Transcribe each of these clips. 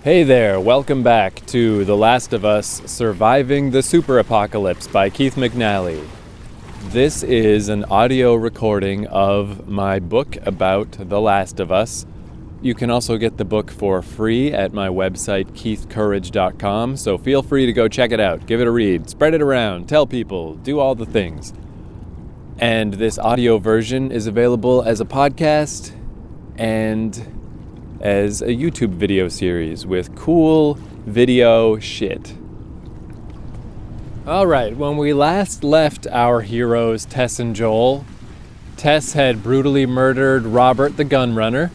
Hey there, welcome back to The Last of Us Surviving the Super Apocalypse by Keith McNally. This is an audio recording of my book about The Last of Us. You can also get the book for free at my website, keithcourage.com, so feel free to go check it out, give it a read, spread it around, tell people, do all the things. And this audio version is available as a podcast and as a YouTube video series with cool video shit. Alright, when we last left our heroes Tess and Joel, Tess had brutally murdered Robert the gunrunner,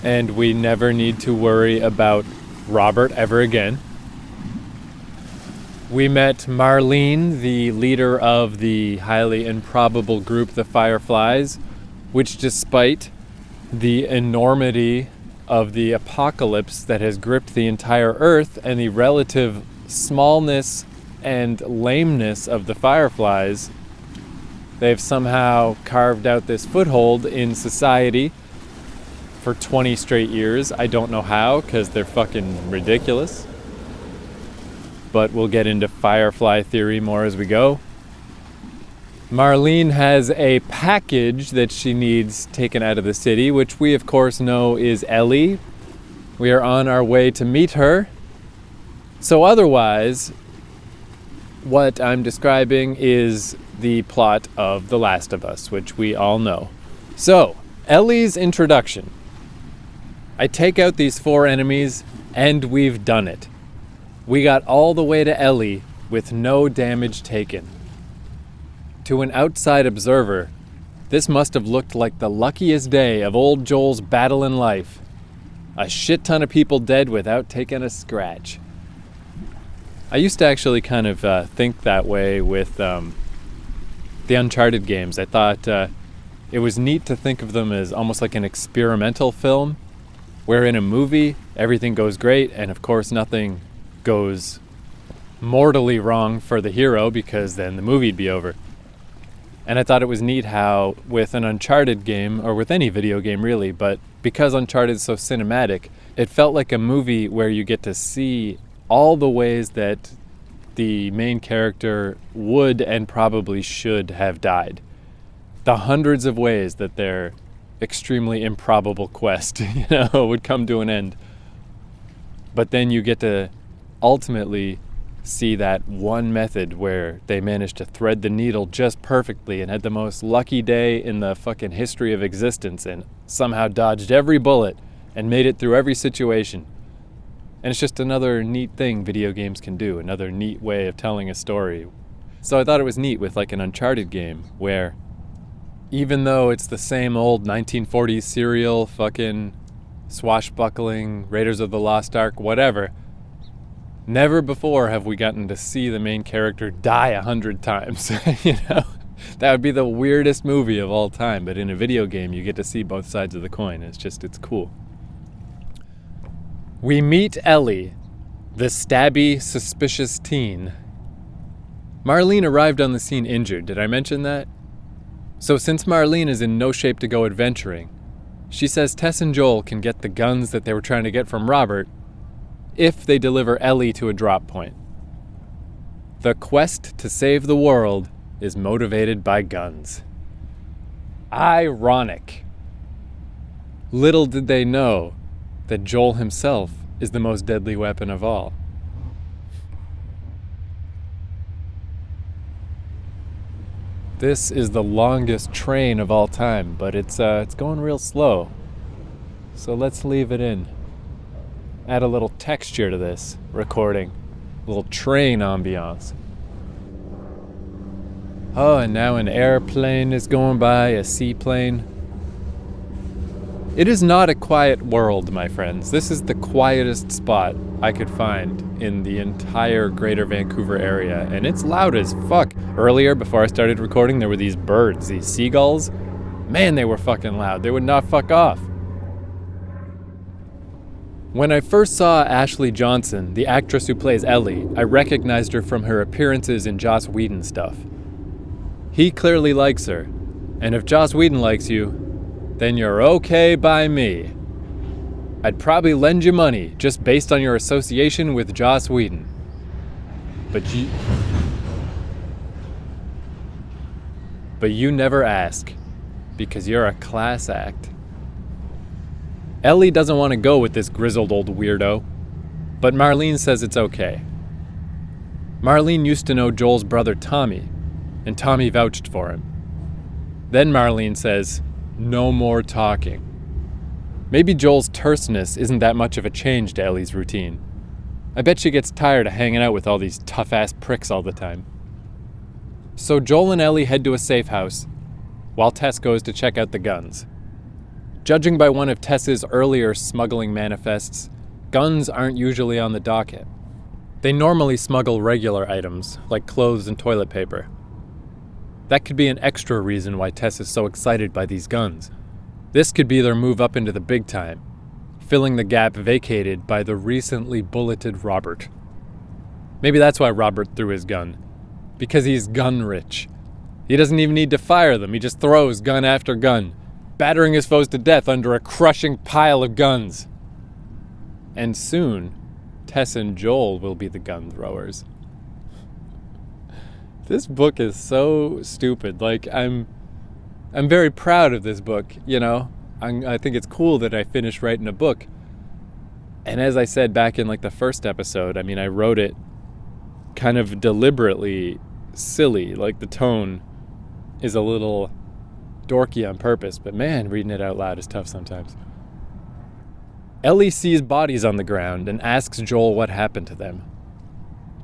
and we never need to worry about Robert ever again. We met Marlene, the leader of the highly improbable group, the Fireflies, which despite the enormity of the apocalypse that has gripped the entire Earth and the relative smallness and lameness of the Fireflies, they've somehow carved out this foothold in society for 20 straight years. I don't know how, because they're fucking ridiculous. But we'll get into Firefly theory more as we go. Marlene has a package that she needs taken out of the city, which we of course know is Ellie. We are on our way to meet her. So otherwise, what I'm describing is the plot of The Last of Us, which we all know. So, Ellie's introduction. I take out these 4 enemies, and we've done it. We got all the way to Ellie with no damage taken. To an outside observer, this must have looked like the luckiest day of old Joel's battle in life. A shit ton of people dead without taking a scratch. I used to actually kind of think that way with the Uncharted games. I thought it was neat to think of them as almost like an experimental film, where in a movie, everything goes great, and of course nothing goes mortally wrong for the hero, because then the movie'd be over. And I thought it was neat how with an Uncharted game, or with any video game really, but because Uncharted is so cinematic, it felt like a movie where you get to see all the ways that the main character would and probably should have died. The hundreds of ways that their extremely improbable quest, would come to an end. But then you get to ultimately see that one method where they managed to thread the needle just perfectly and had the most lucky day in the fucking history of existence and somehow dodged every bullet and made it through every situation. And it's just another neat thing video games can do, another neat way of telling a story. So I thought it was neat with like an Uncharted game where even though it's the same old 1940s serial fucking swashbuckling Raiders of the Lost Ark, whatever, never before have we gotten to see the main character die 100 times. That would be the weirdest movie of all time, but in a video game you get to see both sides of the coin. It's cool. We meet Ellie, the stabby, suspicious teen. Marlene arrived on the scene injured. Did I mention that? So since Marlene is in no shape to go adventuring, she says Tess and Joel can get the guns that they were trying to get from Robert if they deliver Ellie to a drop point. The quest to save the world is motivated by guns. Ironic. Little did they know that Joel himself is the most deadly weapon of all. This is the longest train of all time, but it's going real slow. So let's leave it in. Add a little texture to this recording. A little train ambiance. Oh, and now an airplane is going by, a seaplane. It is not a quiet world, my friends. This is the quietest spot I could find in the entire greater Vancouver area, and it's loud as fuck. Earlier, before I started recording, there were these birds, these seagulls. Man, they were fucking loud. They would not fuck off. When I first saw Ashley Johnson, the actress who plays Ellie, I recognized her from her appearances in Joss Whedon stuff. He clearly likes her, and if Joss Whedon likes you, then you're okay by me. I'd probably lend you money just based on your association with Joss Whedon. But you never ask, because you're a class act. Ellie doesn't want to go with this grizzled old weirdo, but Marlene says it's okay. Marlene used to know Joel's brother Tommy, and Tommy vouched for him. Then Marlene says, no more talking. Maybe Joel's terseness isn't that much of a change to Ellie's routine. I bet she gets tired of hanging out with all these tough-ass pricks all the time. So Joel and Ellie head to a safe house, while Tess goes to check out the guns. Judging by one of Tess's earlier smuggling manifests, guns aren't usually on the docket. They normally smuggle regular items, like clothes and toilet paper. That could be an extra reason why Tess is so excited by these guns. This could be their move up into the big time, filling the gap vacated by the recently bulleted Robert. Maybe that's why Robert threw his gun. Because he's gun rich. He doesn't even need to fire them, he just throws gun after gun, battering his foes to death under a crushing pile of guns. And soon, Tess and Joel will be the gun throwers. This book is so stupid. Like, I'm very proud of this book, you know? I think it's cool that I finished writing a book. And as I said back in like the first episode, I mean, I wrote it kind of deliberately silly. Like, the tone is a little dorky on purpose, but man, reading it out loud is tough sometimes. Ellie sees bodies on the ground and asks Joel what happened to them.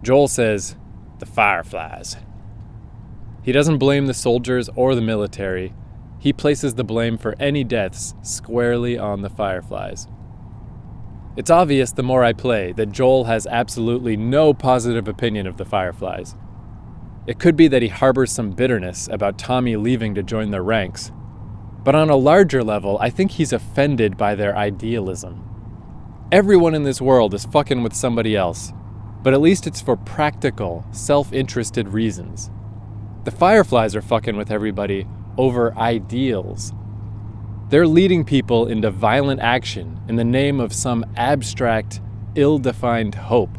Joel says, the Fireflies. He doesn't blame the soldiers or the military. He places the blame for any deaths squarely on the Fireflies. It's obvious the more I play that Joel has absolutely no positive opinion of the Fireflies. It could be that he harbors some bitterness about Tommy leaving to join their ranks. But on a larger level, I think he's offended by their idealism. Everyone in this world is fucking with somebody else, but at least it's for practical, self-interested reasons. The Fireflies are fucking with everybody over ideals. They're leading people into violent action in the name of some abstract, ill-defined hope.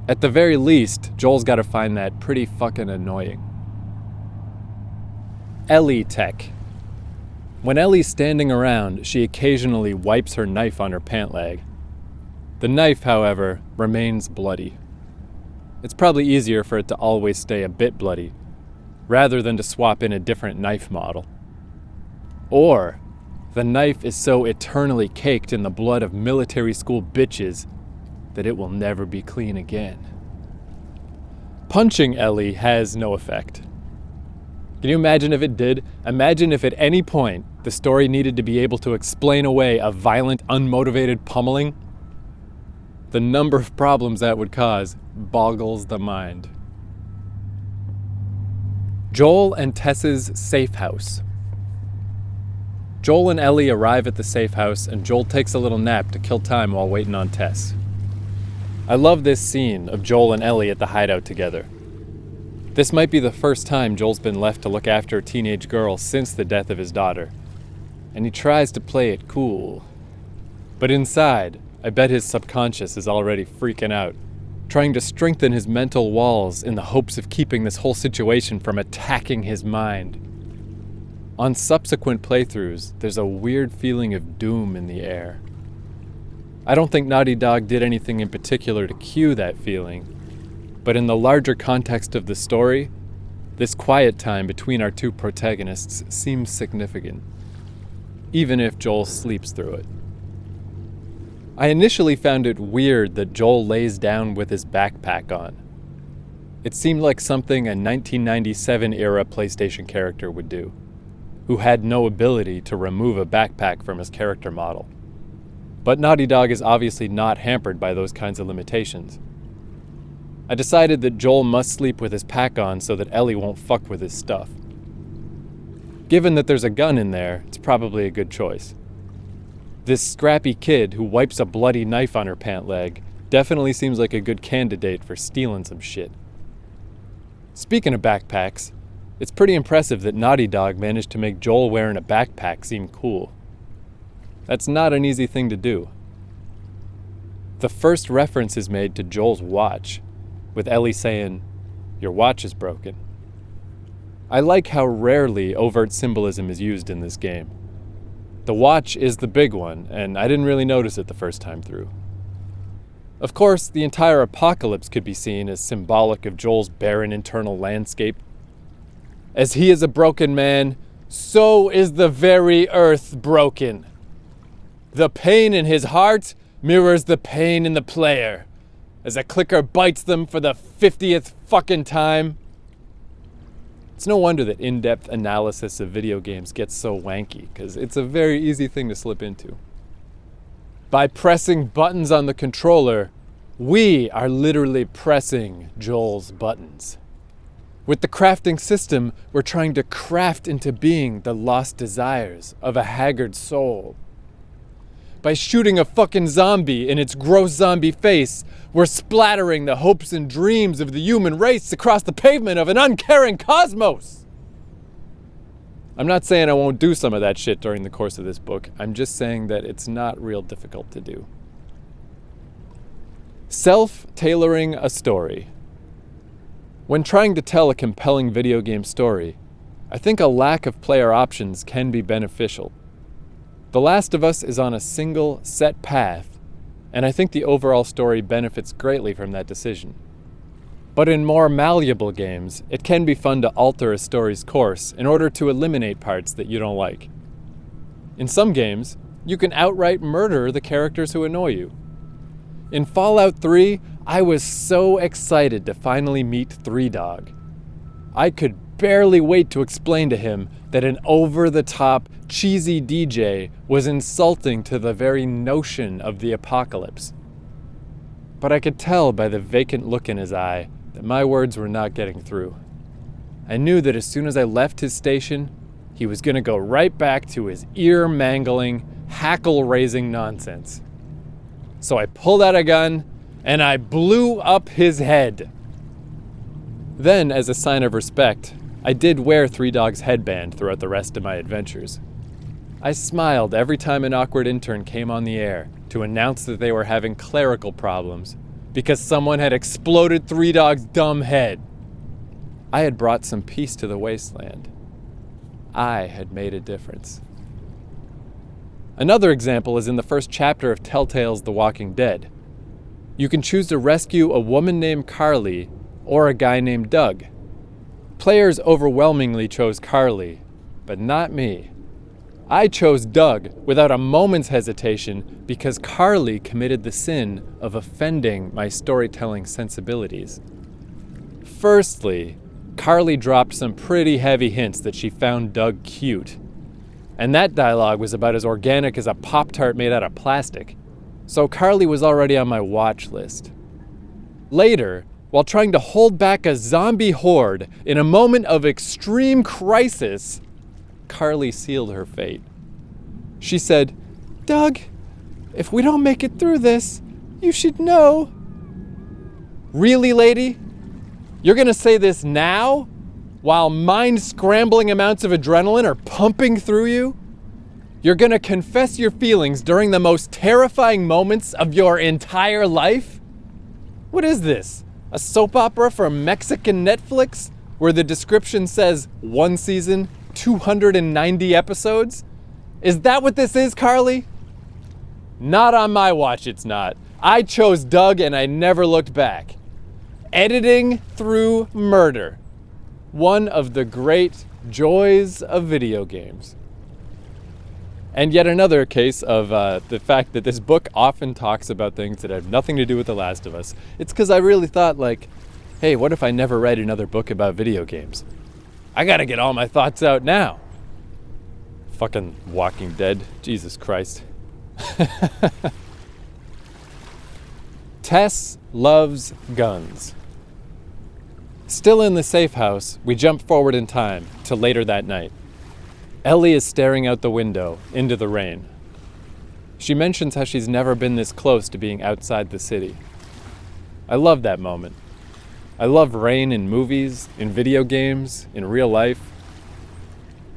At the very least, Joel's got to find that pretty fucking annoying. Ellie tech. When Ellie's standing around, she occasionally wipes her knife on her pant leg. The knife, however, remains bloody. It's probably easier for it to always stay a bit bloody, rather than to swap in a different knife model. Or, the knife is so eternally caked in the blood of military school bitches that it will never be clean again. Punching Ellie has no effect. Can you imagine if it did? Imagine if at any point the story needed to be able to explain away a violent, unmotivated pummeling. The number of problems that would cause boggles the mind. Joel and Tess's safe house. Joel and Ellie arrive at the safe house, and Joel takes a little nap to kill time while waiting on Tess. I love this scene of Joel and Ellie at the hideout together. This might be the first time Joel's been left to look after a teenage girl since the death of his daughter, and he tries to play it cool. But inside, I bet his subconscious is already freaking out, trying to strengthen his mental walls in the hopes of keeping this whole situation from attacking his mind. On subsequent playthroughs, there's a weird feeling of doom in the air. I don't think Naughty Dog did anything in particular to cue that feeling, but in the larger context of the story, this quiet time between our two protagonists seems significant, even if Joel sleeps through it. I initially found it weird that Joel lays down with his backpack on. It seemed like something a 1997-era PlayStation character would do, who had no ability to remove a backpack from his character model. But Naughty Dog is obviously not hampered by those kinds of limitations. I decided that Joel must sleep with his pack on so that Ellie won't fuck with his stuff. Given that there's a gun in there, it's probably a good choice. This scrappy kid who wipes a bloody knife on her pant leg definitely seems like a good candidate for stealing some shit. Speaking of backpacks, it's pretty impressive that Naughty Dog managed to make Joel wearing a backpack seem cool. That's not an easy thing to do. The first reference is made to Joel's watch, with Ellie saying, "Your watch is broken." I like how rarely overt symbolism is used in this game. The watch is the big one, and I didn't really notice it the first time through. Of course, the entire apocalypse could be seen as symbolic of Joel's barren internal landscape. As he is a broken man, so is the very earth broken. The pain in his heart mirrors the pain in the player, as a clicker bites them for the 50th fucking time. It's no wonder that in-depth analysis of video games gets so wanky, because it's a very easy thing to slip into. By pressing buttons on the controller, we are literally pressing Joel's buttons. With the crafting system, we're trying to craft into being the lost desires of a haggard soul. By shooting a fucking zombie in its gross zombie face, we're splattering the hopes and dreams of the human race across the pavement of an uncaring cosmos. I'm not saying I won't do some of that shit during the course of this book. I'm just saying that it's not real difficult to do. Self-tailoring a story. When trying to tell a compelling video game story, I think a lack of player options can be beneficial. The Last of Us is on a single, set path, and I think the overall story benefits greatly from that decision. But in more malleable games, it can be fun to alter a story's course in order to eliminate parts that you don't like. In some games, you can outright murder the characters who annoy you. In Fallout 3, I was so excited to finally meet Three Dog. I could barely wait to explain to him that an over-the-top, cheesy DJ was insulting to the very notion of the apocalypse. But I could tell by the vacant look in his eye that my words were not getting through. I knew that as soon as I left his station, he was going to go right back to his ear-mangling, hackle-raising nonsense. So I pulled out a gun, and I blew up his head. Then, as a sign of respect, I did wear Three Dog's headband throughout the rest of my adventures. I smiled every time an awkward intern came on the air to announce that they were having clerical problems because someone had exploded Three Dog's dumb head. I had brought some peace to the wasteland. I had made a difference. Another example is in the first chapter of Telltale's The Walking Dead. You can choose to rescue a woman named Carly or a guy named Doug. Players overwhelmingly chose Carly, but not me. I chose Doug without a moment's hesitation because Carly committed the sin of offending my storytelling sensibilities. Firstly, Carly dropped some pretty heavy hints that she found Doug cute. And that dialogue was about as organic as a Pop-Tart made out of plastic. So Carly was already on my watch list. Later, while trying to hold back a zombie horde in a moment of extreme crisis, Carly sealed her fate. She said, "Doug, if we don't make it through this, you should know." Really, lady? You're gonna say this now? While mind-scrambling amounts of adrenaline are pumping through you? You're gonna confess your feelings during the most terrifying moments of your entire life? What is this? A soap opera from Mexican Netflix where the description says 1 season, 290 episodes? Is that what this is, Carly? Not on my watch, it's not. I chose Doug and I never looked back. Editing through murder. One of the great joys of video games. And yet another case of the fact that this book often talks about things that have nothing to do with The Last of Us. It's because I really thought, like, hey, what if I never write another book about video games? I gotta get all my thoughts out now. Fucking Walking Dead. Jesus Christ. Tess loves guns. Still in the safe house, we jump forward in time to later that night. Ellie is staring out the window into the rain. She mentions how she's never been this close to being outside the city. I love that moment. I love rain in movies, in video games, in real life.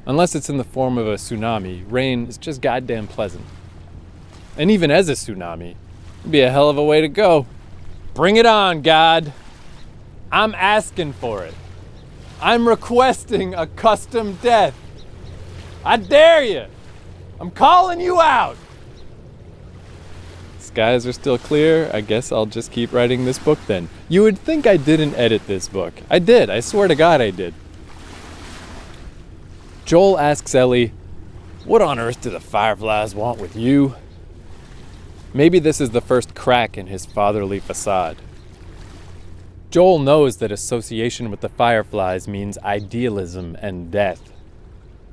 Unless it's in the form of a tsunami, rain is just goddamn pleasant. And even as a tsunami, it'd be a hell of a way to go. Bring it on, God. I'm asking for it. I'm requesting a custom death. I dare you. I'm calling you out. Skies are still clear. I guess I'll just keep writing this book then. You would think I didn't edit this book. I did. I swear to God I did. Joel asks Ellie, "What on earth do the Fireflies want with you?" Maybe this is the first crack in his fatherly facade. Joel knows that association with the Fireflies means idealism and death.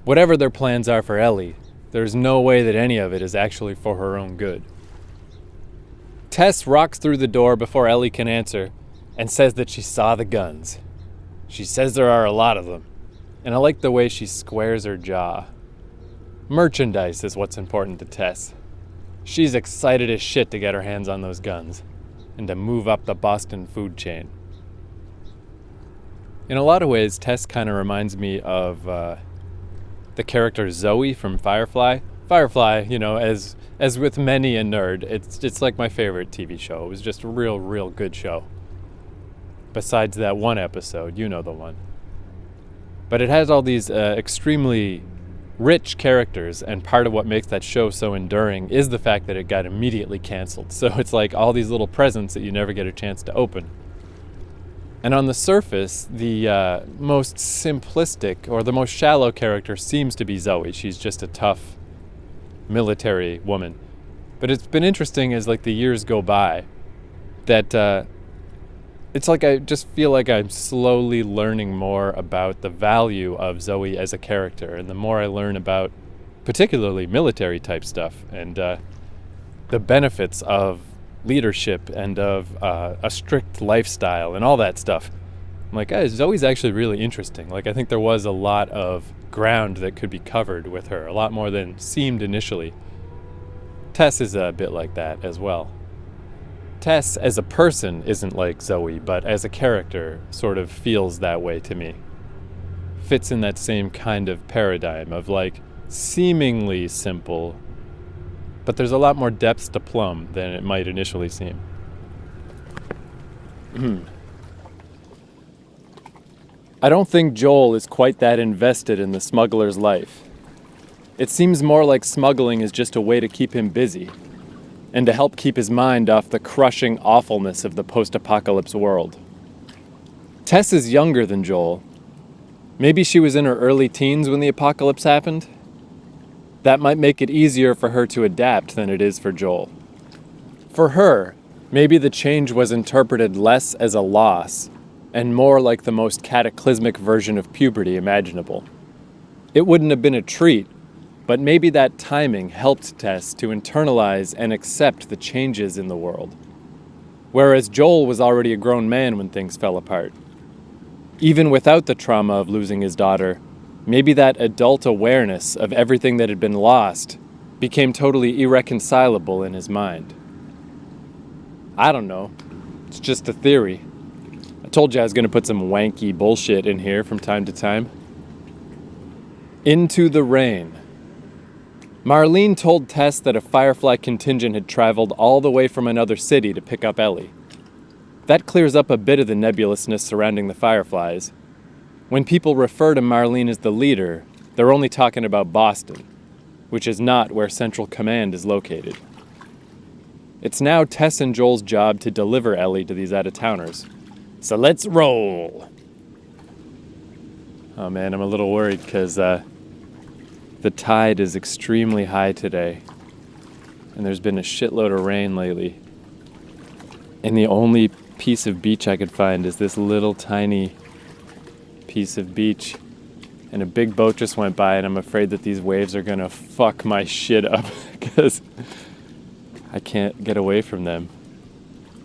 Whatever their plans are for Ellie, there's no way that any of it is actually for her own good. Tess rocks through the door before Ellie can answer and says that she saw the guns. She says there are a lot of them, and I like the way she squares her jaw. Merchandise is what's important to Tess. She's excited as shit to get her hands on those guns and to move up the Boston food chain. In a lot of ways, Tess kind of reminds me of the character Zoe from Firefly. Firefly, you know, as with many a nerd, it's like my favorite TV show. It was just a real good show. Besides that one episode, you know the one. But it has all these extremely rich characters, and part of what makes that show so enduring is the fact that it got immediately canceled. So it's like all these little presents that you never get a chance to open. And on the surface, the most simplistic or the most shallow character seems to be Zoe. She's just a tough military woman. But it's been interesting as like the years go by that it's like I just feel like I'm slowly learning more about the value of Zoe as a character. And the more I learn about particularly military type stuff and the benefits of leadership and of a strict lifestyle and all that stuff, I'm like, Zoe's actually really interesting. Like, I think there was a lot of ground that could be covered with her, a lot more than seemed initially. Tess is a bit like that as well. Tess as a person isn't like Zoe, but as a character sort of feels that way to me. Fits in that same kind of paradigm of like seemingly simple, but there's a lot more depths to plumb than it might initially seem. I don't think Joel is quite that invested in the smuggler's life. It seems more like smuggling is just a way to keep him busy, and to help keep his mind off the crushing awfulness of the post-apocalypse world. Tess is younger than Joel. Maybe she was in her early teens when the apocalypse happened. That might make it easier for her to adapt than it is for Joel. For her, maybe the change was interpreted less as a loss and more like the most cataclysmic version of puberty imaginable. It wouldn't have been a treat, but maybe that timing helped Tess to internalize and accept the changes in the world. Whereas Joel was already a grown man when things fell apart. Even without the trauma of losing his daughter, maybe that adult awareness of everything that had been lost became totally irreconcilable in his mind. I don't know. It's just a theory. I told you I was going to put some wanky bullshit in here from time to time. Into the rain. Marlene told Tess that a Firefly contingent had traveled all the way from another city to pick up Ellie. That clears up a bit of the nebulousness surrounding the Fireflies. When people refer to Marlene as the leader, they're only talking about Boston, which is not where Central Command is located. It's now Tess and Joel's job to deliver Ellie to these out-of-towners. So let's roll! Oh man, I'm a little worried because the tide is extremely high today, and there's been a shitload of rain lately. And the only piece of beach I could find is this little tiny piece of beach. And a big boat just went by, and I'm afraid that these waves are gonna fuck my shit up because I can't get away from them.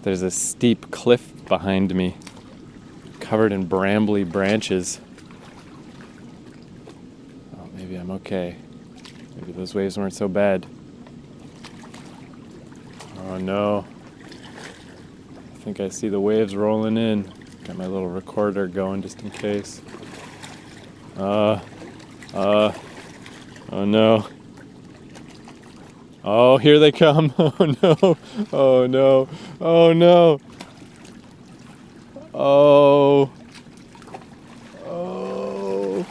There's a steep cliff behind me, covered in brambly branches. Maybe I'm okay. Maybe those waves weren't so bad. Oh no. I think I see the waves rolling in. Got my little recorder going just in case. Oh no. Oh, here they come. Oh no. Oh no. Oh no. Oh. Oh.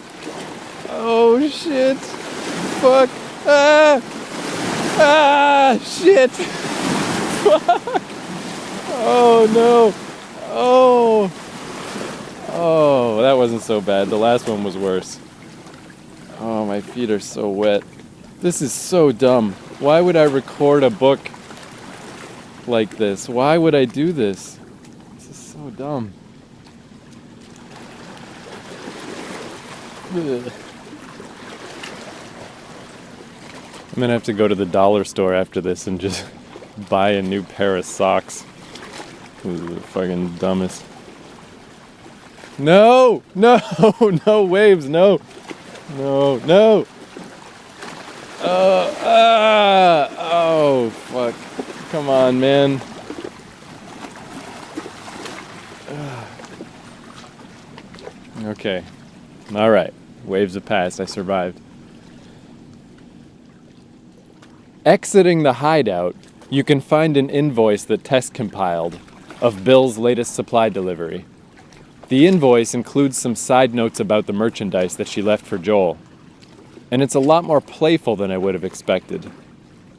Oh shit. Fuck. Ah. Ah, shit. Fuck. Oh no. Oh. Oh, that wasn't so bad. The last one was worse. Oh, my feet are so wet. This is so dumb. Why would I record a book like this? Why would I do this? This is so dumb. Ugh. I'm gonna have to go to the dollar store after this and just buy a new pair of socks. This is the fucking dumbest. No! No! No waves! No! No! No! Oh, fuck. Come on, man. Okay. Alright. Waves have passed. I survived. Exiting the hideout, you can find an invoice that Tess compiled of Bill's latest supply delivery. The invoice includes some side notes about the merchandise that she left for Joel. And it's a lot more playful than I would have expected.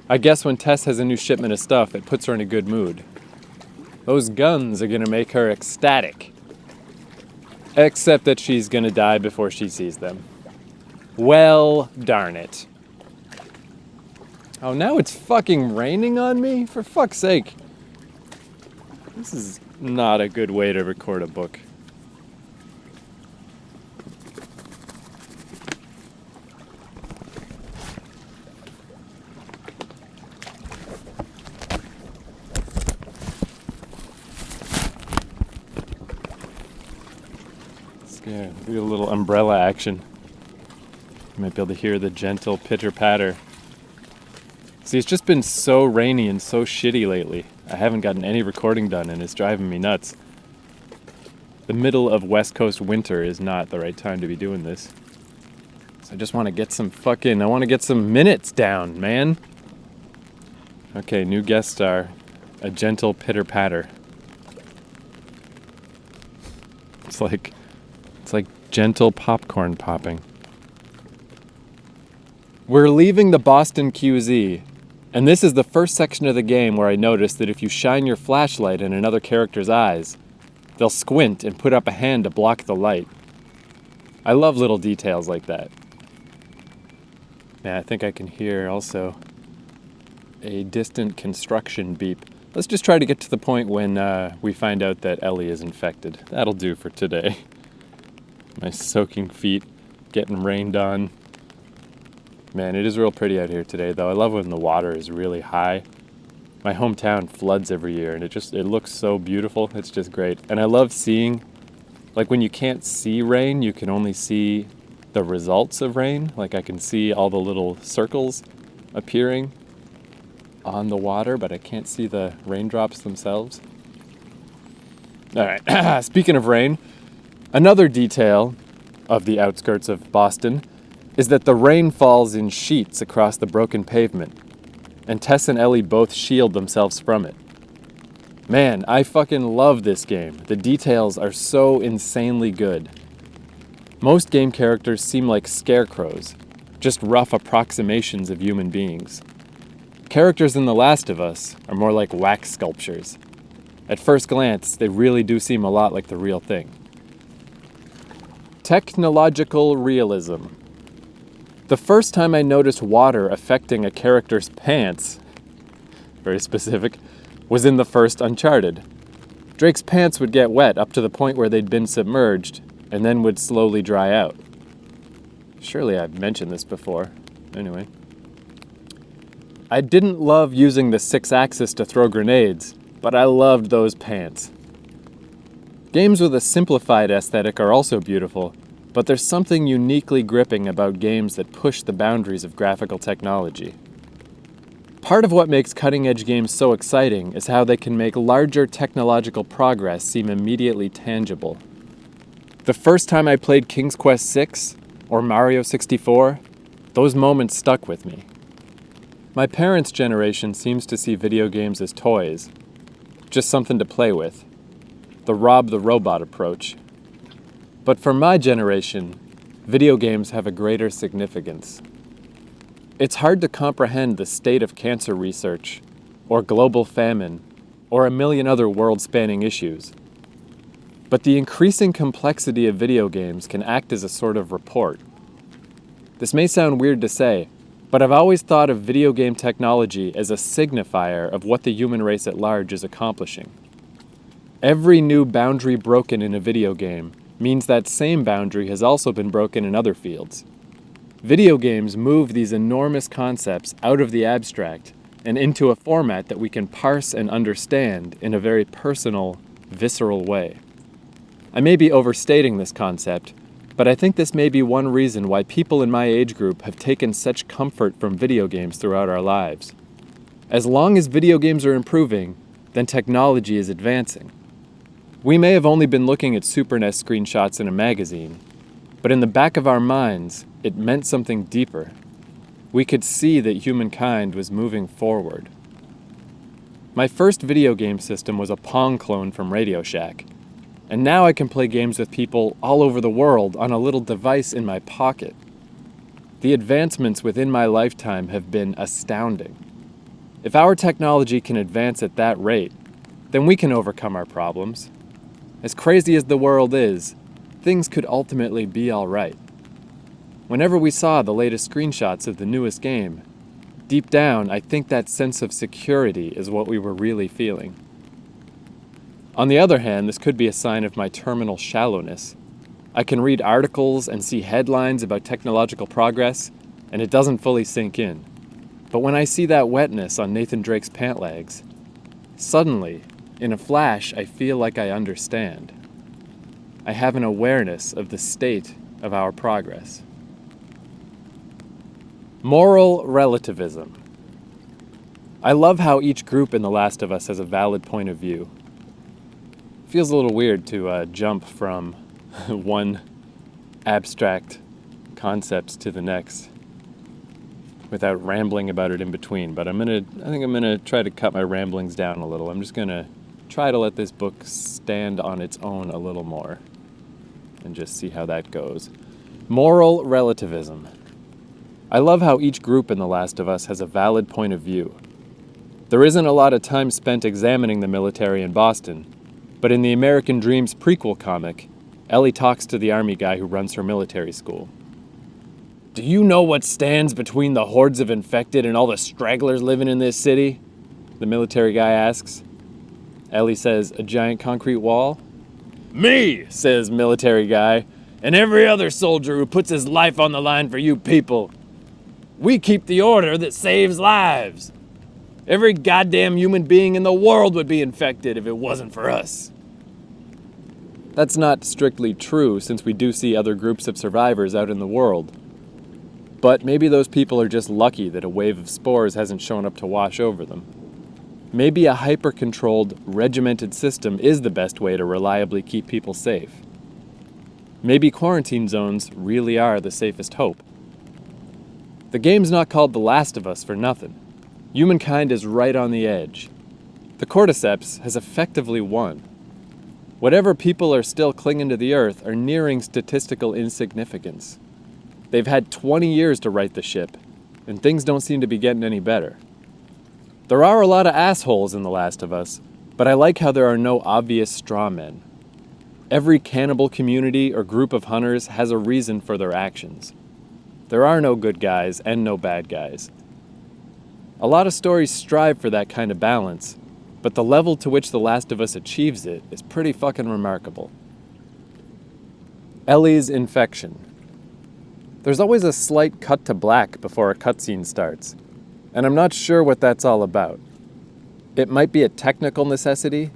I guess when Tess has a new shipment of stuff, it puts her in a good mood. Those guns are gonna make her ecstatic. Except that she's gonna die before she sees them. Well, darn it. Oh, now it's fucking raining on me? For fuck's sake. This is not a good way to record a book. Yeah, do a little umbrella action. You might be able to hear the gentle pitter-patter. See, it's just been so rainy and so shitty lately. I haven't gotten any recording done and it's driving me nuts. The middle of West Coast winter is not the right time to be doing this. So I just want to get some minutes down, man. Okay, new guest star. A gentle pitter-patter. It's like gentle popcorn popping. We're leaving the Boston QZ, and this is the first section of the game where I noticed that if you shine your flashlight in another character's eyes, they'll squint and put up a hand to block the light. I love little details like that. Yeah, I think I can hear also a distant construction beep. Let's just try to get to the point when we find out that Ellie is infected. That'll do for today. My soaking feet, getting rained on. Man, it is real pretty out here today, though. I love when the water is really high. My hometown floods every year, and it looks so beautiful. It's just great. And I love seeing, like when you can't see rain, you can only see the results of rain. Like I can see all the little circles appearing on the water, but I can't see the raindrops themselves. All right, speaking of rain, another detail of the outskirts of Boston is that the rain falls in sheets across the broken pavement, and Tess and Ellie both shield themselves from it. Man, I fucking love this game. The details are so insanely good. Most game characters seem like scarecrows, just rough approximations of human beings. Characters in The Last of Us are more like wax sculptures. At first glance, they really do seem a lot like the real thing. Technological realism. The first time I noticed water affecting a character's pants, very specific, was in the first Uncharted. Drake's pants would get wet up to the point where they'd been submerged, and then would slowly dry out. Surely I've mentioned this before. Anyway. I didn't love using the 6-axis to throw grenades, but I loved those pants. Games with a simplified aesthetic are also beautiful, but there's something uniquely gripping about games that push the boundaries of graphical technology. Part of what makes cutting-edge games so exciting is how they can make larger technological progress seem immediately tangible. The first time I played King's Quest VI or Mario 64, those moments stuck with me. My parents' generation seems to see video games as toys, just something to play with, the Rob the Robot approach. But for my generation, video games have a greater significance. It's hard to comprehend the state of cancer research, or global famine, or a million other world-spanning issues. But the increasing complexity of video games can act as a sort of report. This may sound weird to say, but I've always thought of video game technology as a signifier of what the human race at large is accomplishing. Every new boundary broken in a video game means that same boundary has also been broken in other fields. Video games move these enormous concepts out of the abstract and into a format that we can parse and understand in a very personal, visceral way. I may be overstating this concept, but I think this may be one reason why people in my age group have taken such comfort from video games throughout our lives. As long as video games are improving, then technology is advancing. We may have only been looking at Super NES screenshots in a magazine, but in the back of our minds, it meant something deeper. We could see that humankind was moving forward. My first video game system was a Pong clone from Radio Shack. And now I can play games with people all over the world on a little device in my pocket. The advancements within my lifetime have been astounding. If our technology can advance at that rate, then we can overcome our problems. As crazy as the world is, things could ultimately be all right. Whenever we saw the latest screenshots of the newest game, deep down, I think that sense of security is what we were really feeling. On the other hand, this could be a sign of my terminal shallowness. I can read articles and see headlines about technological progress, and it doesn't fully sink in. But when I see that wetness on Nathan Drake's pant legs, suddenly, in a flash, I feel like I understand. I have an awareness of the state of our progress. Moral relativism. I love how each group in The Last of Us has a valid point of view. Feels a little weird to jump from one abstract concept to the next without rambling about it in between, but I think I'm gonna try to cut my ramblings down a little. I'm just gonna try to let this book stand on its own a little more and just see how that goes. Moral relativism. I love how each group in The Last of Us has a valid point of view. There isn't a lot of time spent examining the military in Boston, but in the American Dreams prequel comic, Ellie talks to the army guy who runs her military school. "Do you know what stands between the hordes of infected and all the stragglers living in this city?" the military guy asks. Ellie says, "A giant concrete wall?" "Me," says military guy, "and every other soldier who puts his life on the line for you people. We keep the order that saves lives. Every goddamn human being in the world would be infected if it wasn't for us." That's not strictly true, since we do see other groups of survivors out in the world. But maybe those people are just lucky that a wave of spores hasn't shown up to wash over them. Maybe a hyper-controlled, regimented system is the best way to reliably keep people safe. Maybe quarantine zones really are the safest hope. The game's not called The Last of Us for nothing. Humankind is right on the edge. The cordyceps has effectively won. Whatever people are still clinging to the earth are nearing statistical insignificance. They've had 20 years to right the ship, and things don't seem to be getting any better. There are a lot of assholes in The Last of Us, but I like how there are no obvious straw men. Every cannibal community or group of hunters has a reason for their actions. There are no good guys and no bad guys. A lot of stories strive for that kind of balance, but the level to which The Last of Us achieves it is pretty fucking remarkable. Ellie's infection. There's always a slight cut to black before a cutscene starts, and I'm not sure what that's all about. It might be a technical necessity,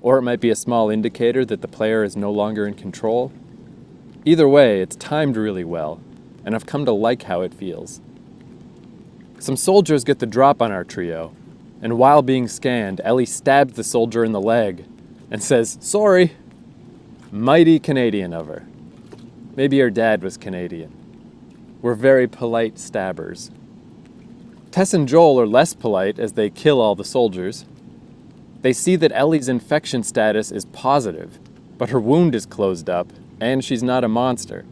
or it might be a small indicator that the player is no longer in control. Either way, it's timed really well, and I've come to like how it feels. Some soldiers get the drop on our trio, and while being scanned, Ellie stabs the soldier in the leg and says, "Sorry." Mighty Canadian of her. Maybe her dad was Canadian. We're very polite stabbers. Tess and Joel are less polite as they kill all the soldiers. They see that Ellie's infection status is positive, but her wound is closed up, and she's not a monster.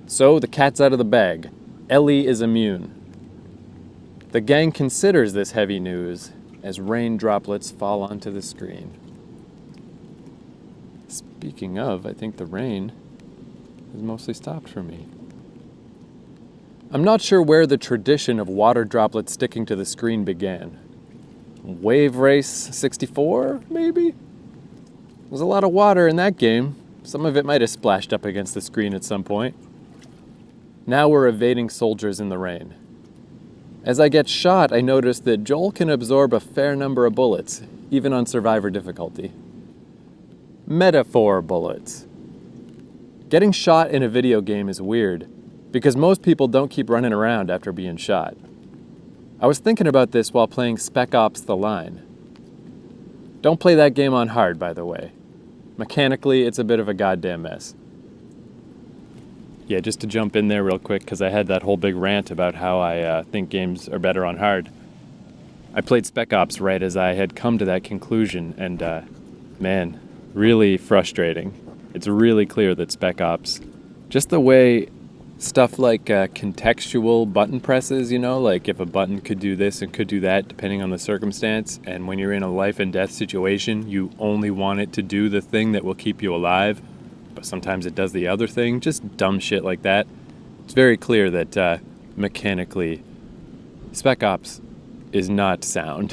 So the cat's out of the bag. Ellie is immune. The gang considers this heavy news as rain droplets fall onto the screen. Speaking of, I think the rain has mostly stopped for me. I'm not sure where the tradition of water droplets sticking to the screen began. Wave Race 64, maybe? There's a lot of water in that game. Some of it might have splashed up against the screen at some point. Now we're evading soldiers in the rain. As I get shot, I notice that Joel can absorb a fair number of bullets, even on Survivor difficulty. Metaphor bullets. Getting shot in a video game is weird, because most people don't keep running around after being shot. I was thinking about this while playing Spec Ops: The Line. Don't play that game on hard, by the way. Mechanically, it's a bit of a goddamn mess. Yeah, just to jump in there real quick, because I had that whole big rant about how I think games are better on hard. I played Spec Ops right as I had come to that conclusion, and man, really frustrating. It's really clear that Spec Ops, just the way stuff like contextual button presses, like if a button could do this and could do that depending on the circumstance, and when you're in a life and death situation, you only want it to do the thing that will keep you alive, but sometimes it does the other thing, just dumb shit like that. It's very clear that mechanically, Spec Ops is not sound.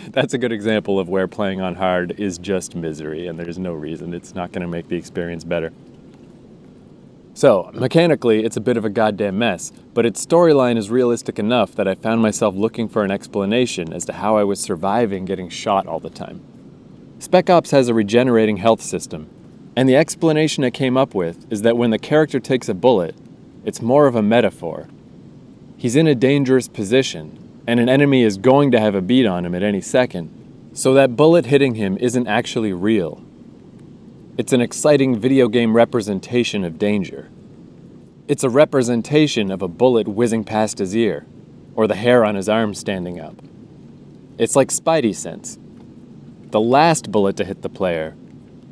That's a good example of where playing on hard is just misery, and there's no reason. It's not going to make the experience better. So, mechanically, it's a bit of a goddamn mess, but its storyline is realistic enough that I found myself looking for an explanation as to how I was surviving getting shot all the time. Spec Ops has a regenerating health system, and the explanation I came up with is that when the character takes a bullet, it's more of a metaphor. He's in a dangerous position, and an enemy is going to have a beat on him at any second, so that bullet hitting him isn't actually real. It's an exciting video game representation of danger. It's a representation of a bullet whizzing past his ear, or the hair on his arm standing up. It's like Spidey sense. The last bullet to hit the player,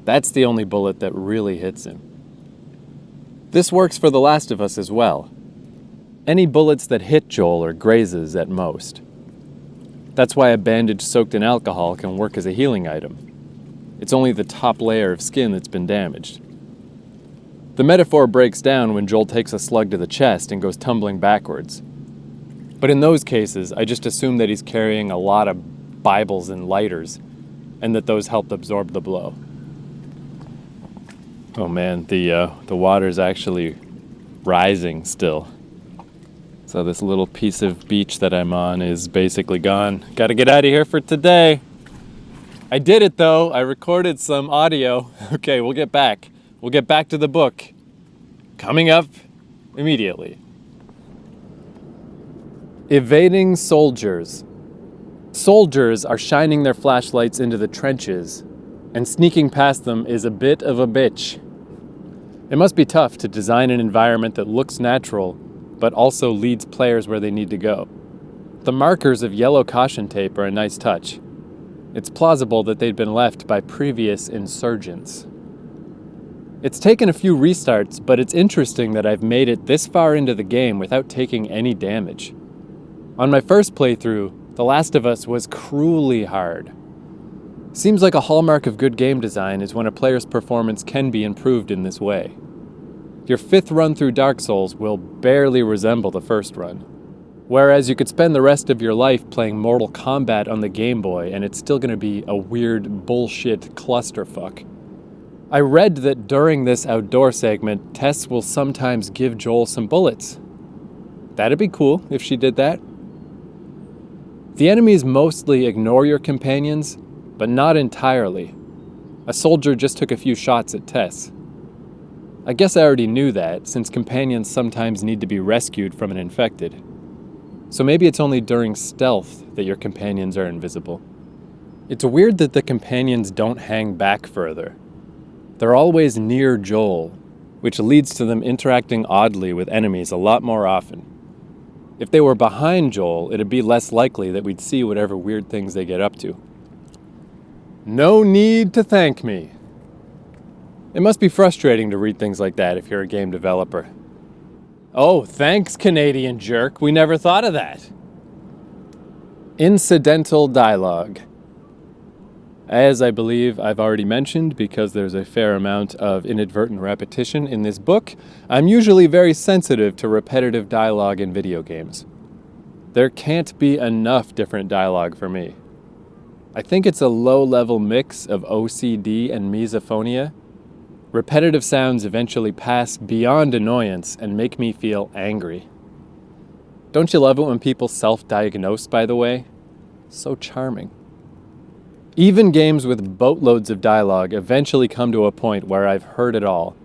that's the only bullet that really hits him. This works for The Last of Us as well. Any bullets that hit Joel are grazes at most. That's why a bandage soaked in alcohol can work as a healing item. It's only the top layer of skin that's been damaged. The metaphor breaks down when Joel takes a slug to the chest and goes tumbling backwards. But in those cases, I just assume that he's carrying a lot of Bibles and lighters, and that those helped absorb the blow. Oh man, the water's actually rising still. So this little piece of beach that I'm on is basically gone. Gotta get out of here for today. I did it though. I recorded some audio. Okay, we'll get back. We'll get back to the book. Coming up immediately. Evading soldiers. Soldiers are shining their flashlights into the trenches, and sneaking past them is a bit of a bitch. It must be tough to design an environment that looks natural, but also leads players where they need to go. The markers of yellow caution tape are a nice touch. It's plausible that they'd been left by previous insurgents. It's taken a few restarts, but it's interesting that I've made it this far into the game without taking any damage. On my first playthrough, The Last of Us was cruelly hard. Seems like a hallmark of good game design is when a player's performance can be improved in this way. Your 5th run through Dark Souls will barely resemble the first run. Whereas you could spend the rest of your life playing Mortal Kombat on the Game Boy and it's still going to be a weird bullshit clusterfuck. I read that during this outdoor segment, Tess will sometimes give Joel some bullets. That'd be cool if she did that. The enemies mostly ignore your companions, but not entirely. A soldier just took a few shots at Tess. I guess I already knew that, since companions sometimes need to be rescued from an infected. So maybe it's only during stealth that your companions are invisible. It's weird that the companions don't hang back further. They're always near Joel, which leads to them interacting oddly with enemies a lot more often. If they were behind Joel, it'd be less likely that we'd see whatever weird things they get up to. No need to thank me. It must be frustrating to read things like that if you're a game developer. Oh, thanks, Canadian jerk. We never thought of that. Incidental dialogue. As I believe I've already mentioned, because there's a fair amount of inadvertent repetition in this book, I'm usually very sensitive to repetitive dialogue in video games. There can't be enough different dialogue for me. I think it's a low-level mix of OCD and misophonia. Repetitive sounds eventually pass beyond annoyance and make me feel angry. Don't you love it when people self-diagnose, by the way? So charming. Even games with boatloads of dialogue eventually come to a point where I've heard it all.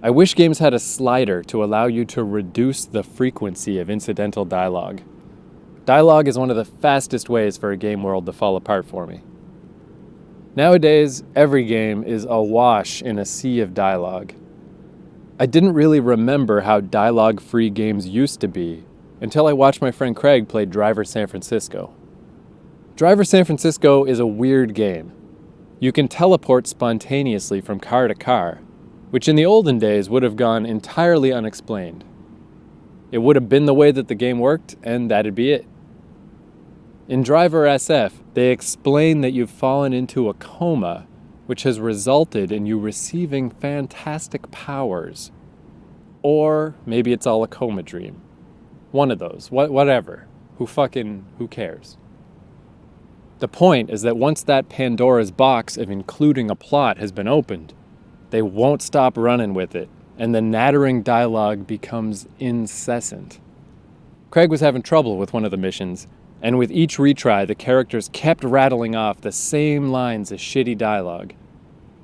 I wish games had a slider to allow you to reduce the frequency of incidental dialogue. Dialogue is one of the fastest ways for a game world to fall apart for me. Nowadays, every game is awash in a sea of dialogue. I didn't really remember how dialogue-free games used to be until I watched my friend Craig play Driver San Francisco. Driver San Francisco is a weird game. You can teleport spontaneously from car to car, which in the olden days would have gone entirely unexplained. It would have been the way that the game worked, and that'd be it. In Driver SF, they explain that you've fallen into a coma, which has resulted in you receiving fantastic powers. Or maybe it's all a coma dream. One of those. Whatever. Who cares? The point is that once that Pandora's box of including a plot has been opened, they won't stop running with it, and the nattering dialogue becomes incessant. Craig was having trouble with one of the missions, and with each retry, the characters kept rattling off the same lines of shitty dialogue.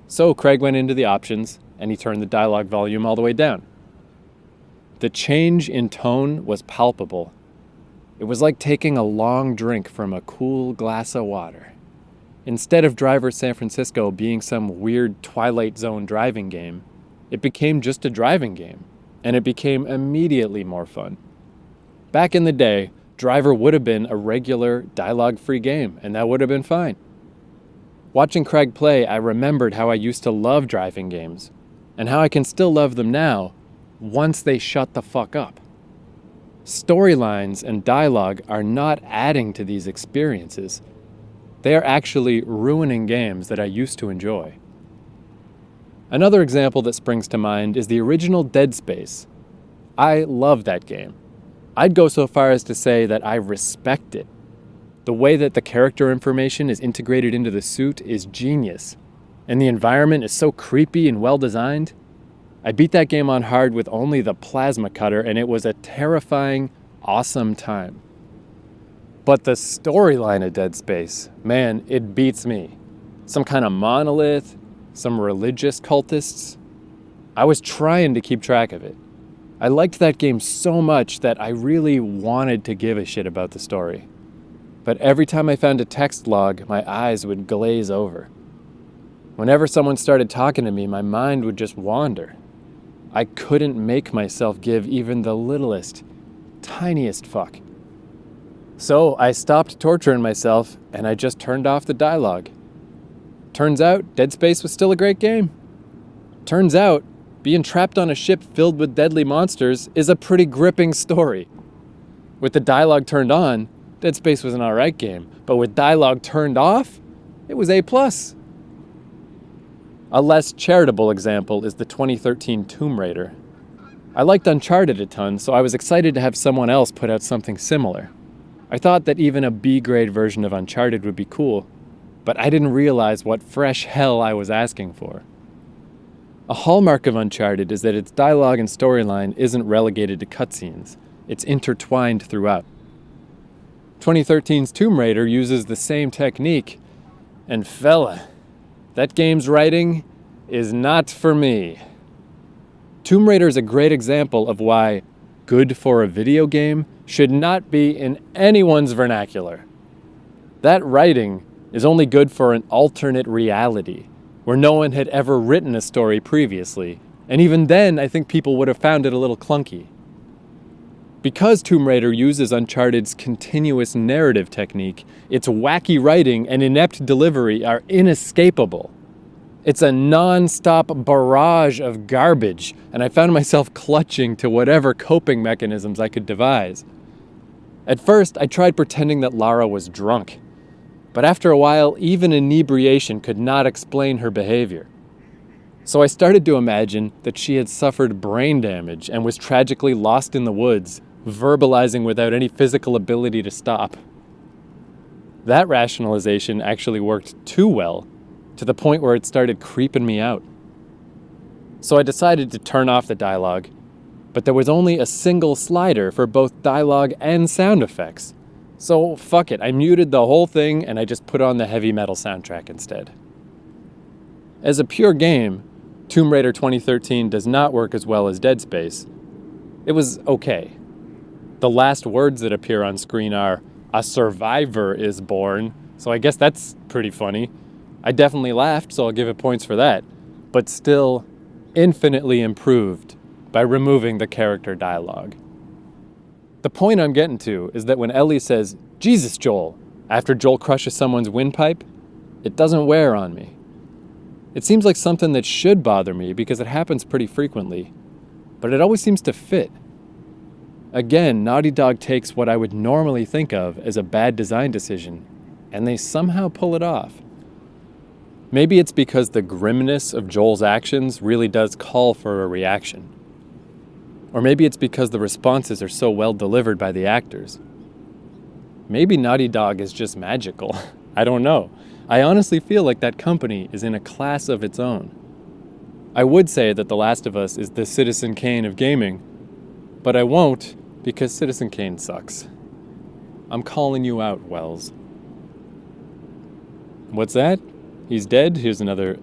So Craig went into the options, and he turned the dialogue volume all the way down. The change in tone was palpable. It was like taking a long drink from a cool glass of water. Instead of Driver San Francisco being some weird Twilight Zone driving game, it became just a driving game, and it became immediately more fun. Back in the day, Driver would have been a regular dialogue-free game, and that would have been fine. Watching Craig play, I remembered how I used to love driving games, and how I can still love them now, once they shut the fuck up. Storylines and dialogue are not adding to these experiences. They are actually ruining games that I used to enjoy. Another example that springs to mind is the original Dead Space. I love that game. I'd go so far as to say that I respect it. The way that the character information is integrated into the suit is genius, and the environment is so creepy and well designed. I beat that game on hard with only the plasma cutter, and it was a terrifying, awesome time. But the storyline of Dead Space, man, it beats me. Some kind of monolith, some religious cultists. I was trying to keep track of it. I liked that game so much that I really wanted to give a shit about the story. But every time I found a text log, my eyes would glaze over. Whenever someone started talking to me, my mind would just wander. I couldn't make myself give even the littlest, tiniest fuck. So I stopped torturing myself and I just turned off the dialogue. Turns out, Dead Space was still a great game. Turns out, being trapped on a ship filled with deadly monsters is a pretty gripping story. With the dialogue turned on, Dead Space was an alright game, but with dialogue turned off, it was A+. A less charitable example is the 2013 Tomb Raider. I liked Uncharted a ton, so I was excited to have someone else put out something similar. I thought that even a B-grade version of Uncharted would be cool, but I didn't realize what fresh hell I was asking for. A hallmark of Uncharted is that its dialogue and storyline isn't relegated to cutscenes. It's intertwined throughout. 2013's Tomb Raider uses the same technique, and fella, that game's writing is not for me. Tomb Raider is a great example of why good for a video game should not be in anyone's vernacular. That writing is only good for an alternate reality, where no one had ever written a story previously, and even then I think people would have found it a little clunky. Because Tomb Raider uses Uncharted's continuous narrative technique, its wacky writing and inept delivery are inescapable. It's a non-stop barrage of garbage, and I found myself clutching to whatever coping mechanisms I could devise. At first, I tried pretending that Lara was drunk, but after a while, even inebriation could not explain her behavior. So I started to imagine that she had suffered brain damage and was tragically lost in the woods, verbalizing without any physical ability to stop. That rationalization actually worked too well, to the point where it started creeping me out. So I decided to turn off the dialogue, but there was only a single slider for both dialogue and sound effects. So fuck it, I muted the whole thing and I just put on the heavy metal soundtrack instead. As a pure game, Tomb Raider 2013 does not work as well as Dead Space. It was okay. The last words that appear on screen are, "A survivor is born," so I guess that's pretty funny. I definitely laughed, so I'll give it points for that, but still infinitely improved by removing the character dialogue. The point I'm getting to is that when Ellie says, "Jesus, Joel," after Joel crushes someone's windpipe, it doesn't wear on me. It seems like something that should bother me because it happens pretty frequently, but it always seems to fit. Again, Naughty Dog takes what I would normally think of as a bad design decision, and they somehow pull it off. Maybe it's because the grimness of Joel's actions really does call for a reaction. Or maybe it's because the responses are so well delivered by the actors. Maybe Naughty Dog is just magical. I don't know. I honestly feel like that company is in a class of its own. I would say that The Last of Us is the Citizen Kane of gaming, but I won't because Citizen Kane sucks. I'm calling you out, Wells. What's that? He's dead? Here's another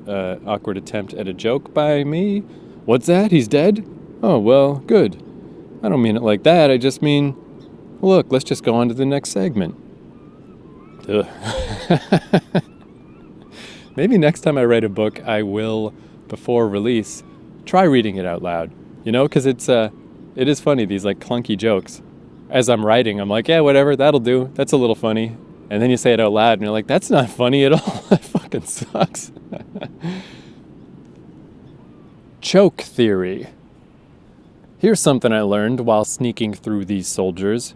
awkward attempt at a joke by me. What's that? He's dead? Oh, well, good. I don't mean it like that. I just mean, look, let's just go on to the next segment. Maybe next time I write a book, I will, before release, try reading it out loud. You know, because it is funny, these like clunky jokes. As I'm writing, I'm like, yeah, whatever, that'll do. That's a little funny. And then you say it out loud, and you're like, that's not funny at all. That fucking sucks. Choke theory. Here's something I learned while sneaking through these soldiers.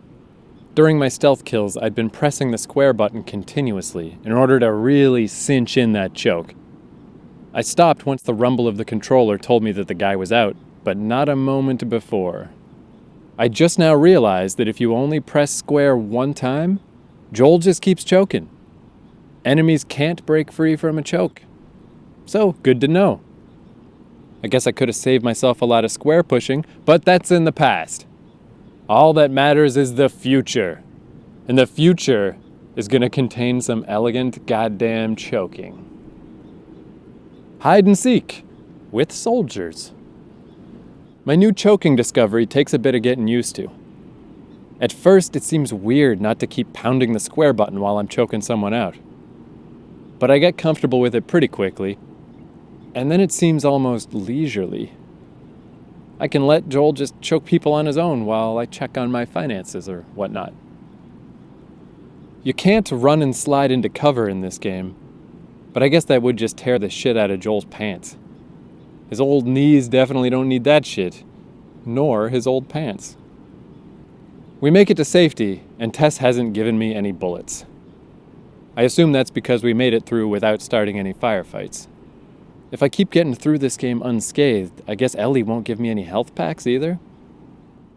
During my stealth kills, I'd been pressing the square button continuously in order to really cinch in that choke. I stopped once the rumble of the controller told me that the guy was out, but not a moment before. I just now realized that if you only press square one time, Joel just keeps choking. Enemies can't break free from a choke. So, good to know. I guess I could have saved myself a lot of square pushing, but that's in the past. All that matters is the future. And the future is going to contain some elegant goddamn choking. Hide and seek with soldiers. My new choking discovery takes a bit of getting used to. At first, it seems weird not to keep pounding the square button while I'm choking someone out. But I get comfortable with it pretty quickly, and then it seems almost leisurely. I can let Joel just choke people on his own while I check on my finances or whatnot. You can't run and slide into cover in this game, but I guess that would just tear the shit out of Joel's pants. His old knees definitely don't need that shit, nor his old pants. We make it to safety, and Tess hasn't given me any bullets. I assume that's because we made it through without starting any firefights. If I keep getting through this game unscathed, I guess Ellie won't give me any health packs either?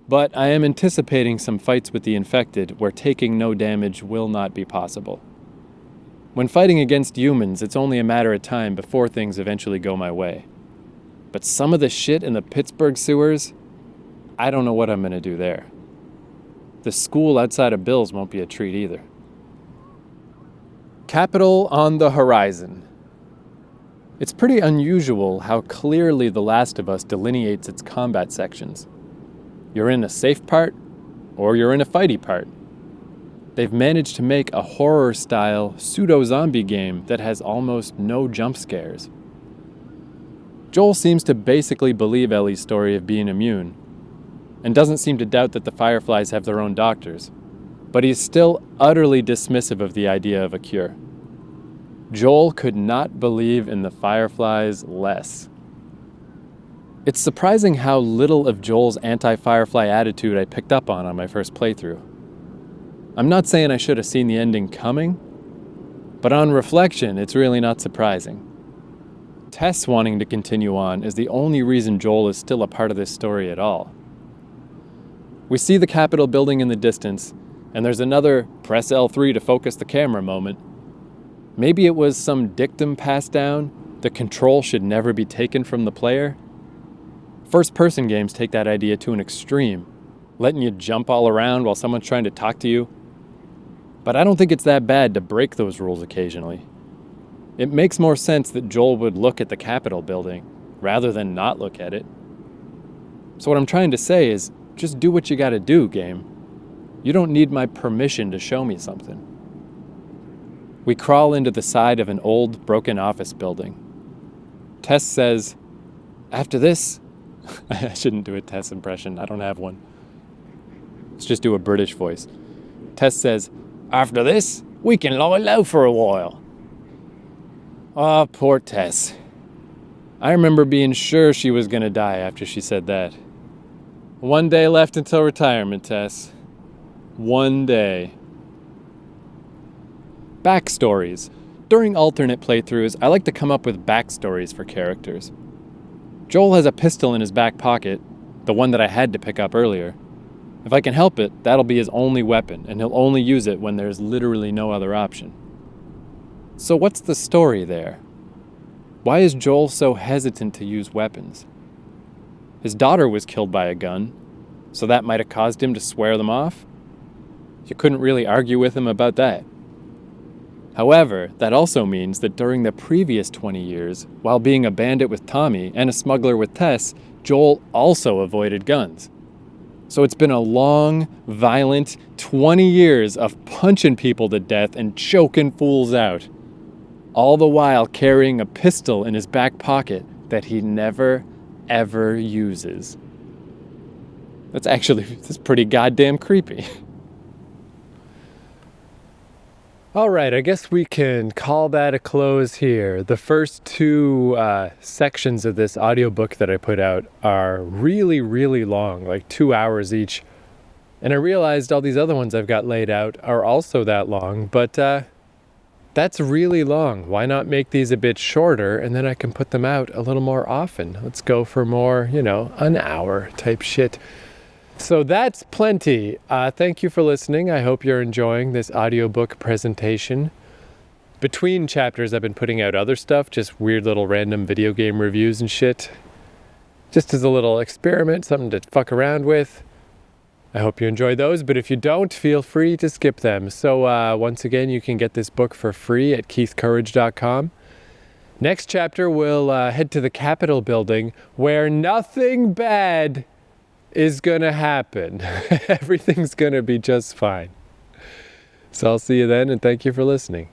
But I am anticipating some fights with the infected where taking no damage will not be possible. When fighting against humans, it's only a matter of time before things eventually go my way. But some of the shit in the Pittsburgh sewers, I don't know what I'm going to do there. The school outside of Bill's won't be a treat either. Capital on the horizon. It's pretty unusual how clearly The Last of Us delineates its combat sections. You're in a safe part, or you're in a fighty part. They've managed to make a horror-style pseudo-zombie game that has almost no jump scares. Joel seems to basically believe Ellie's story of being immune, and doesn't seem to doubt that the Fireflies have their own doctors. But he's still utterly dismissive of the idea of a cure. Joel could not believe in the Fireflies less. It's surprising how little of Joel's anti-Firefly attitude I picked up on my first playthrough. I'm not saying I should have seen the ending coming, but on reflection, it's really not surprising. Tess wanting to continue on is the only reason Joel is still a part of this story at all. We see the Capitol building in the distance, and there's another press L3 to focus the camera moment. Maybe it was some dictum passed down, the control should never be taken from the player. First-person games take that idea to an extreme, letting you jump all around while someone's trying to talk to you. But I don't think it's that bad to break those rules occasionally. It makes more sense that Joel would look at the Capitol building, rather than not look at it. So what I'm trying to say is, just do what you gotta do, game. You don't need my permission to show me something. We crawl into the side of an old, broken office building. Tess says, "After this..." I shouldn't do a Tess impression. I don't have one. Let's just do a British voice. Tess says, "After this, we can lie low for a while." Oh, poor Tess. I remember being sure she was going to die after she said that. One day left until retirement, Tess. One day. Backstories. During alternate playthroughs, I like to come up with backstories for characters. Joel has a pistol in his back pocket, the one that I had to pick up earlier. If I can help it, that'll be his only weapon, and he'll only use it when there's literally no other option. So what's the story there? Why is Joel so hesitant to use weapons? His daughter was killed by a gun, so that might have caused him to swear them off? You couldn't really argue with him about that. However, that also means that during the previous 20 years, while being a bandit with Tommy and a smuggler with Tess, Joel also avoided guns. So it's been a long, violent 20 years of punching people to death and choking fools out, all the while carrying a pistol in his back pocket that he never, ever uses. That's pretty goddamn creepy. All right, I guess we can call that a close here. The first two sections of this audiobook that I put out are really, really long, like 2 hours each. And I realized all these other ones I've got laid out are also that long, but that's really long. Why not make these a bit shorter, and then I can put them out a little more often? Let's go for more, an hour type shit. So that's plenty. Thank you for listening. I hope you're enjoying this audiobook presentation. Between chapters, I've been putting out other stuff, just weird little random video game reviews and shit. Just as a little experiment, something to fuck around with. I hope you enjoy those, but if you don't, feel free to skip them. So once again, you can get this book for free at keithcourage.com. Next chapter, we'll head to the Capitol building, where nothing bad is gonna happen. Everything's gonna be just fine. So I'll see you then, and thank you for listening.